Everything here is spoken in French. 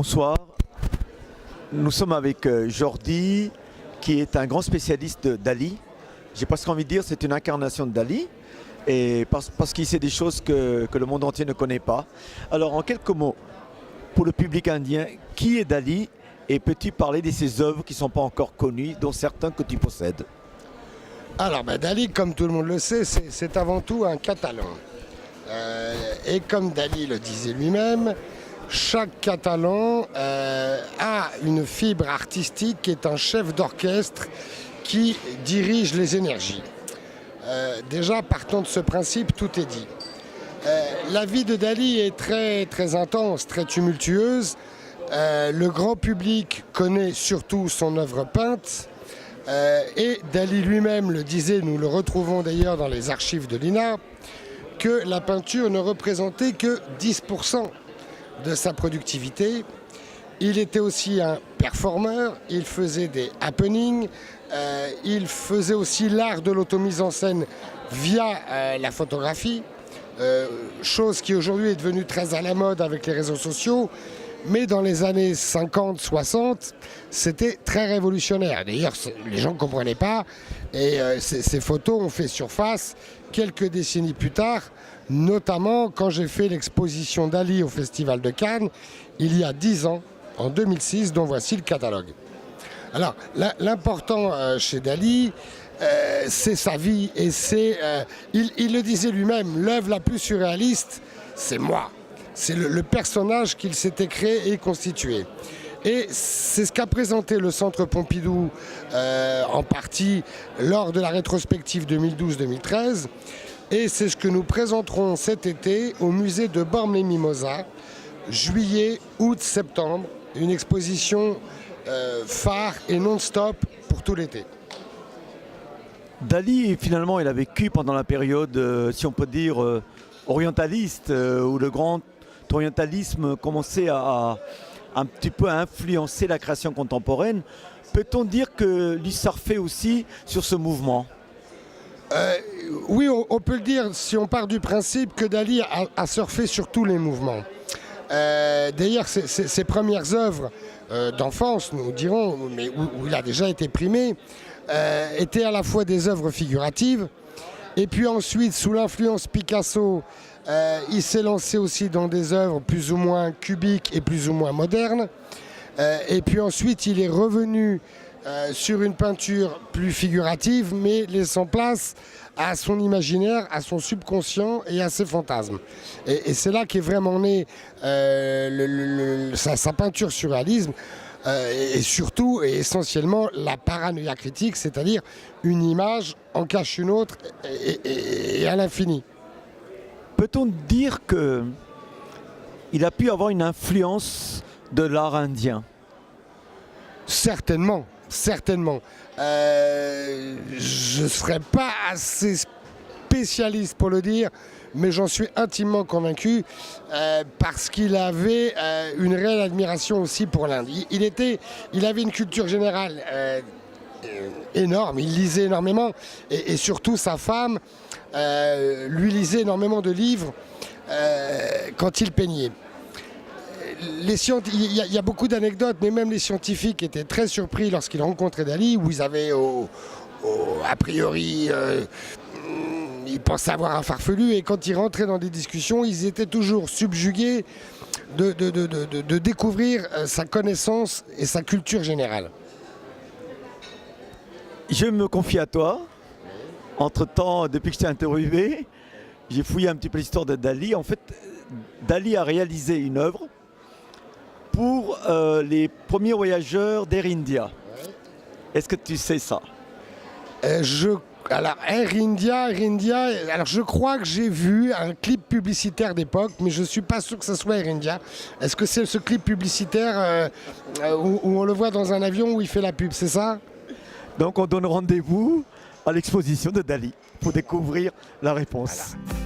Bonsoir, nous sommes avec Jordi, qui est un grand spécialiste de Dali. J'ai presque envie de dire c'est une incarnation de Dali, et parce qu'il sait des choses que le monde entier ne connaît pas. Alors en quelques mots, pour le public indien, qui est Dali et peux-tu parler de ses œuvres qui ne sont pas encore connues, dont certains que tu possèdes? Alors Dali, comme tout le monde le sait, c'est avant tout un Catalan. Et comme Dali le disait lui-même, chaque Catalan a une fibre artistique qui est un chef d'orchestre qui dirige les énergies. Déjà, partant de ce principe, tout est dit. La vie de Dali est très, très intense, très tumultueuse. Le grand public connaît surtout son œuvre peinte. Et Dali lui-même le disait, nous le retrouvons d'ailleurs dans les archives de l'INA, que la peinture ne représentait que 10% de sa productivité. Il était aussi un performeur, il faisait des happenings, il faisait aussi l'art de l'automise en scène via la photographie, chose qui aujourd'hui est devenue très à la mode avec les réseaux sociaux. Mais dans les années 50-60, c'était très révolutionnaire. D'ailleurs, les gens ne comprenaient pas. Et ces photos ont fait surface quelques décennies plus tard, notamment quand j'ai fait l'exposition Dali au Festival de Cannes, il y a 10 ans, en 2006, dont voici le catalogue. Alors, l'important chez Dali, c'est sa vie. Et il le disait lui-même, l'œuvre la plus surréaliste, c'est moi. C'est le personnage qu'il s'était créé et constitué. Et c'est ce qu'a présenté le Centre Pompidou en partie lors de la rétrospective 2012-2013. Et c'est ce que nous présenterons cet été au musée de Bormes-les-Mimosas, juillet, août, septembre. Une exposition phare et non-stop pour tout l'été. Dali, finalement, il a vécu pendant la période, si on peut dire, orientaliste, où le grand orientalisme commençait à un petit peu à influencer la création contemporaine. Peut-on dire que lui surfait aussi sur ce mouvement? Oui, on peut le dire si on part du principe que Dali a surfé sur tous les mouvements. D'ailleurs, ses premières œuvres d'enfance, nous dirons, mais où il a déjà été primé, étaient à la fois des œuvres figuratives, et puis ensuite, sous l'influence Picasso, il s'est lancé aussi dans des œuvres plus ou moins cubiques et plus ou moins modernes. Et puis ensuite, il est revenu sur une peinture plus figurative, mais laissant place à son imaginaire, à son subconscient et à ses fantasmes. Et c'est là qu'est vraiment né sa peinture surréalisme. Et surtout et essentiellement la paranoïa critique, c'est-à-dire une image en cache une autre et à l'infini. Peut-on dire qu'il a pu avoir une influence de l'art indien? Certainement, certainement. Je ne serais pas assez spécialiste pour le dire, mais j'en suis intimement convaincu parce qu'il avait une réelle admiration aussi pour l'Inde. Il avait une culture générale énorme, il lisait énormément et surtout sa femme lui lisait énormément de livres quand il peignait. Il y a beaucoup d'anecdotes, mais même les scientifiques étaient très surpris lorsqu'ils rencontraient Dali, où ils avaient a priori ils pensaient avoir un farfelu, et quand ils rentraient dans des discussions, ils étaient toujours subjugués de découvrir sa connaissance et sa culture générale. Je me confie à toi. Entre-temps, depuis que je t'ai interviewé, j'ai fouillé un petit peu l'histoire de Dali. En fait, Dali a réalisé une œuvre pour les premiers voyageurs d'Air India. Est-ce que tu sais ça? Alors Air India, alors je crois que j'ai vu un clip publicitaire d'époque, mais je ne suis pas sûr que ce soit Air India. Est-ce que c'est ce clip publicitaire où on le voit dans un avion où il fait la pub, c'est ça? Donc on donne rendez-vous à l'exposition de Dali pour découvrir la réponse. Voilà.